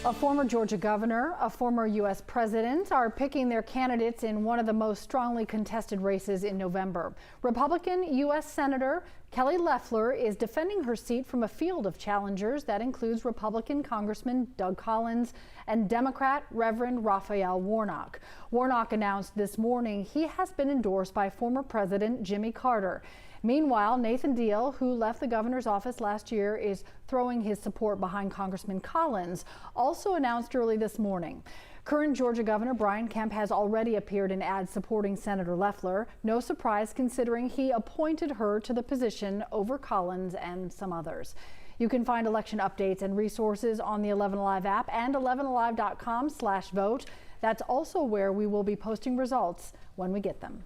A former Georgia governor, a former U.S. president are picking their candidates in one of the most strongly contested races in November. Republican U.S. Senator Kelly Loeffler is defending her seat from a field of challengers that includes Republican Congressman Doug Collins and Democrat Reverend Raphael Warnock. Warnock announced this morning he has been endorsed by former President Jimmy Carter. Meanwhile, Nathan Deal, who left the governor's office last year, is throwing his support behind Congressman Collins, also announced early this morning. Current Georgia Governor Brian Kemp has already appeared in ads supporting Senator Loeffler. No surprise considering he appointed her to the position over Collins and some others. You can find election updates and resources on the 11 Alive app and 11alive.com/vote. That's also where we will be posting results when we get them.